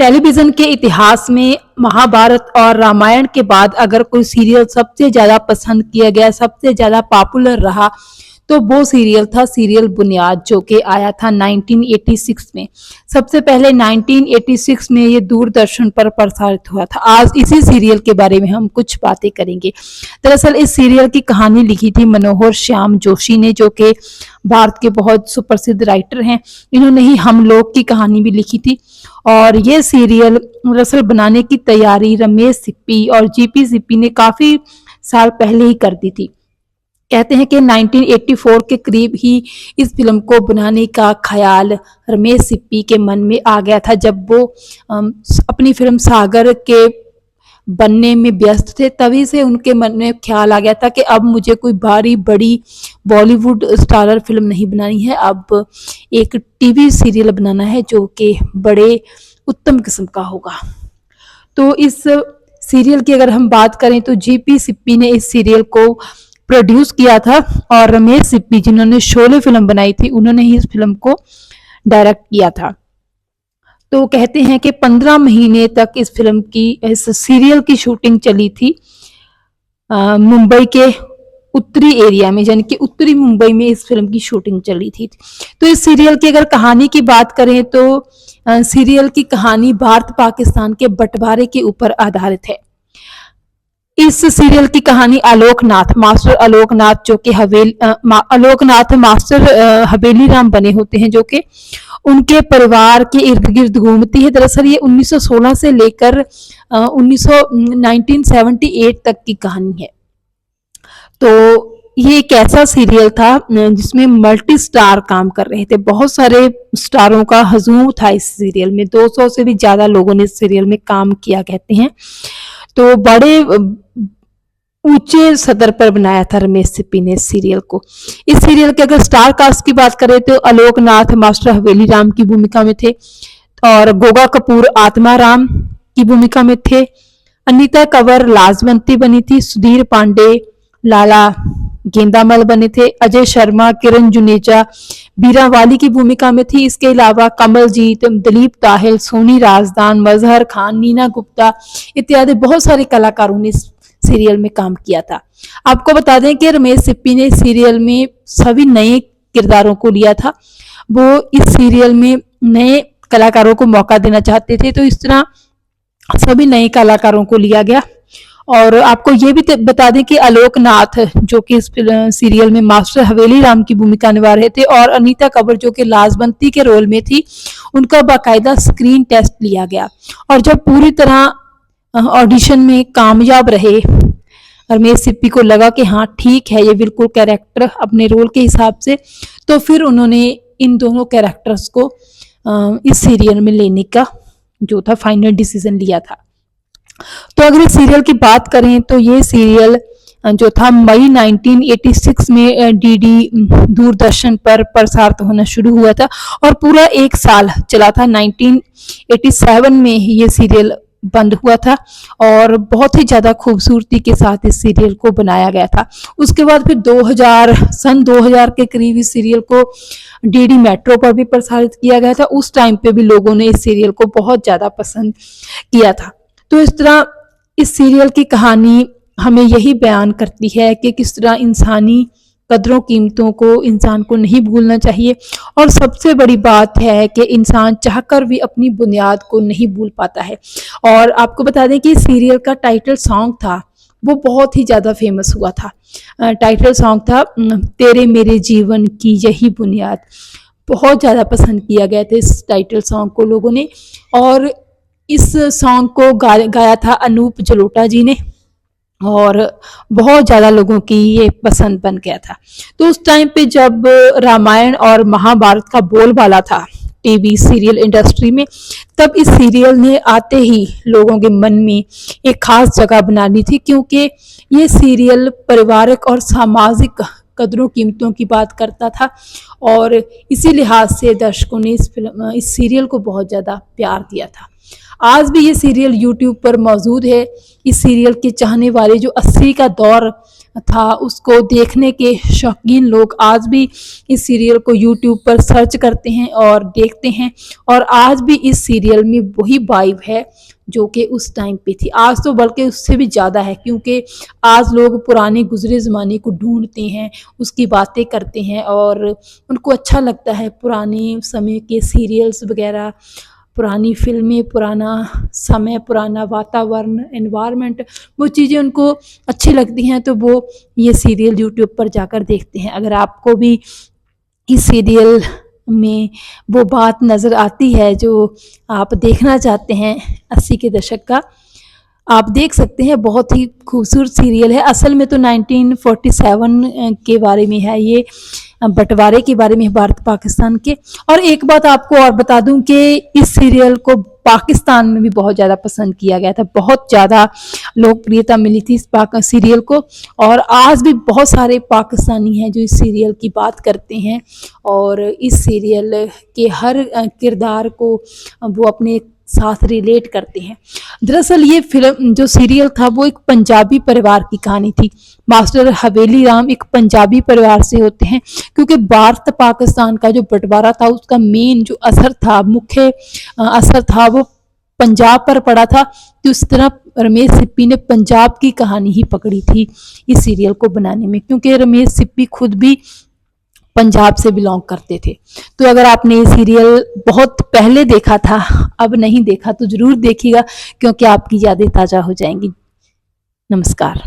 Television के इतिहास में महाभारत और रामायण के बाद अगर कोई सीरियल सबसे ज्यादा पसंद किया गया, सबसे ज्यादा पॉपुलर रहा, तो वो सीरियल था सीरियल बुनियाद, जो कि आया था 1986 में। सबसे पहले 1986 में ये दूरदर्शन पर प्रसारित हुआ था। आज इसी सीरियल के बारे में हम कुछ बातें करेंगे। दरअसल इस सीरियल की कहानी लिखी थी मनोहर श्याम जोशी ने, जो कि भारत के बहुत सुप्रसिद्ध राइटर हैं। इन्होंने ही हम लोग की कहानी भी लिखी थी। और ये सीरियल दरअसल बनाने की तैयारी रमेश सिप्पी और जीपी सिप्पी ने काफी साल पहले ही कर दी थी। कहते हैं कि 1984 के करीब ही इस फिल्म को बनाने का ख्याल रमेश सिप्पी के मन में आ गया था, जब वो अपनी फिल्म सागर के बनने में व्यस्त थे। तभी से उनके मन में ख्याल आ गया था कि अब मुझे कोई भारी बड़ी बॉलीवुड स्टारर फिल्म नहीं बनानी है, अब एक टीवी सीरियल बनाना है जो कि बड़े उत्तम किस्म का होगा। तो इस सीरियल की अगर हम बात करें तो जीपी सिप्पी ने इस सीरियल को प्रोड्यूस किया था, और रमेश सिप्पी जिन्होंने शोले फिल्म बनाई थी, उन्होंने ही इस फिल्म को डायरेक्ट किया था। तो कहते हैं कि 15 महीने तक इस सीरियल की शूटिंग चली थी मुंबई के उत्तरी एरिया में, यानी कि उत्तरी मुंबई में इस फिल्म की शूटिंग चली थी। तो इस सीरियल की अगर कहानी की बात करें तो सीरियल की कहानी भारत पाकिस्तान के बंटवारे के ऊपर आधारित है। इस सीरियल की कहानी मास्टर आलोकनाथ, जो कि आलोकनाथ मास्टर हवेली राम बने होते हैं, जो कि उनके परिवार के इर्द गिर्द घूमती है। दरअसल ये 1916 से लेकर 1978 तक की कहानी है। तो ये एक ऐसा सीरियल था जिसमें मल्टी स्टार काम कर रहे थे। बहुत सारे स्टारों का हजूम था इस सीरियल में। 200 से भी ज्यादा लोगों ने इस सीरियल में काम किया, कहते हैं। तो बड़े ऊंचे सदर पर बनाया था रमेश सिप्पी ने इस सीरियल को। इस सीरियल के अगर स्टार कास्ट की बात करें तो आलोकनाथ मास्टर हवेली राम की भूमिका में थे, और गोगा कपूर आत्मा राम की भूमिका में थे। अनीता कंवर लाजवंती बनी थी। सुधीर पांडे लाला गेंदामल बने थे। अजय शर्मा किरण जुनेजा बीरावाली की भूमिका में थी। इसके अलावा कमलजीत, दिलीप ताहिल, सोनी राजदान, मजहर खान, नीना गुप्ता इत्यादि बहुत सारे कलाकारों ने इस सीरियल में काम किया था। आपको बता दें कि रमेश सिप्पी ने सीरियल में सभी नए किरदारों को लिया था। वो इस सीरियल में नए कलाकारों को मौका देना चाहते थे, तो इस तरह सभी नए कलाकारों को लिया गया। और आपको ये भी बता दें कि आलोकनाथ, जो कि इस सीरियल में मास्टर हवेली राम की भूमिका निभा रहे थे, और अनीता कंवर जो कि लाजवंती के रोल में थी, उनका बाकायदा स्क्रीन टेस्ट लिया गया। और जब पूरी तरह ऑडिशन में कामयाब रहे, रमेश सिप्पी को लगा कि हाँ ठीक है, ये बिल्कुल कैरेक्टर अपने रोल के हिसाब से, तो फिर उन्होंने इन दोनों कैरेक्टर्स को इस सीरियल में लेने का जो था फाइनल डिसीजन लिया था। तो अगर इस सीरियल की बात करें तो ये सीरियल जो था मई 1986 में डीडी दूरदर्शन पर प्रसारित होना शुरू हुआ था, और पूरा एक साल चला था। 1987 में ये सीरियल बंद हुआ था, और बहुत ही ज्यादा खूबसूरती के साथ इस सीरियल को बनाया गया था। उसके बाद फिर सन 2000 के करीब इस सीरियल को डीडी मेट्रो पर भी प्रसारित किया गया था। उस टाइम पे भी लोगों ने इस सीरियल को बहुत ज्यादा पसंद किया था। तो इस तरह इस सीरियल की कहानी हमें यही बयान करती है कि किस तरह इंसानी कदरों कीमतों को इंसान को नहीं भूलना चाहिए, और सबसे बड़ी बात है कि इंसान चाहकर भी अपनी बुनियाद को नहीं भूल पाता है। और आपको बता दें कि सीरियल का टाइटल सॉन्ग था, वो बहुत ही ज़्यादा फेमस हुआ था। टाइटल सॉन्ग था तेरे मेरे जीवन की यही बुनियाद। बहुत ज़्यादा पसंद किया गया था इस टाइटल सॉन्ग को लोगों ने, और इस सॉन्ग को गाया था अनूप जलोटा जी ने, और बहुत ज़्यादा लोगों की ये पसंद बन गया था। तो उस टाइम पे जब रामायण और महाभारत का बोलबाला था टीवी सीरियल इंडस्ट्री में, तब इस सीरियल ने आते ही लोगों के मन में एक खास जगह बना ली थी, क्योंकि ये सीरियल पारिवारिक और सामाजिक कदरों कीमतों की बात करता था, और इसी लिहाज से दर्शकों ने इस सीरियल को बहुत ज़्यादा प्यार दिया था। आज भी ये सीरियल YouTube पर मौजूद है। इस सीरियल के चाहने वाले जो 80 का दौर था, उसको देखने के शौकीन लोग आज भी इस सीरियल को यूट्यूब पर सर्च करते हैं और देखते हैं। और आज भी इस सीरियल में वही वाइब है जो कि उस टाइम पे थी। आज तो बल्कि उससे भी ज़्यादा है, क्योंकि आज लोग पुराने गुजरे ज़माने को ढूंढते हैं, उसकी बातें करते हैं और उनको अच्छा लगता है पुराने समय के सीरियल्स वगैरह, पुरानी फ़िल्में, पुराना समय, पुराना वातावरण, एनवायरनमेंट, वो चीज़ें उनको अच्छी लगती हैं, तो वो ये सीरियल यूट्यूब पर जाकर देखते हैं। अगर आपको भी इस सीरियल में वो बात नज़र आती है जो आप देखना चाहते हैं 80 के दशक का, आप देख सकते हैं। बहुत ही खूबसूरत सीरियल है। असल में तो 1947 के बारे में है ये, बंटवारे के बारे में है भारत पाकिस्तान के। और एक बात आपको और बता दूं कि इस सीरियल को पाकिस्तान में भी बहुत ज़्यादा पसंद किया गया था, बहुत ज़्यादा लोकप्रियता मिली थी इस सीरियल को। और आज भी बहुत सारे पाकिस्तानी हैं जो इस सीरियल की बात करते हैं और इस सीरियल के हर किरदार को वो अपने साथ रिलेट करते हैं। दरअसल ये फिल्म जो सीरियल था वो एक पंजाबी परिवार की कहानी थी। मास्टर हवेली राम एक पंजाबी परिवार से होते हैं, क्योंकि भारत पाकिस्तान का जो बंटवारा था उसका मेन जो असर था, मुख्य असर था, वो पंजाब पर पड़ा था। तो इस तरह रमेश सिप्पी ने पंजाब की कहानी ही पकड़ी थी इस सीरियल को बनाने में, क्योंकि रमेश सिप्पी खुद भी पंजाब से बिलोंग करते थे। तो अगर आपने ये सीरियल बहुत पहले देखा था, अब नहीं देखा, तो ज़रूर देखिएगा, क्योंकि आपकी यादें ताज़ा हो जाएंगी। नमस्कार।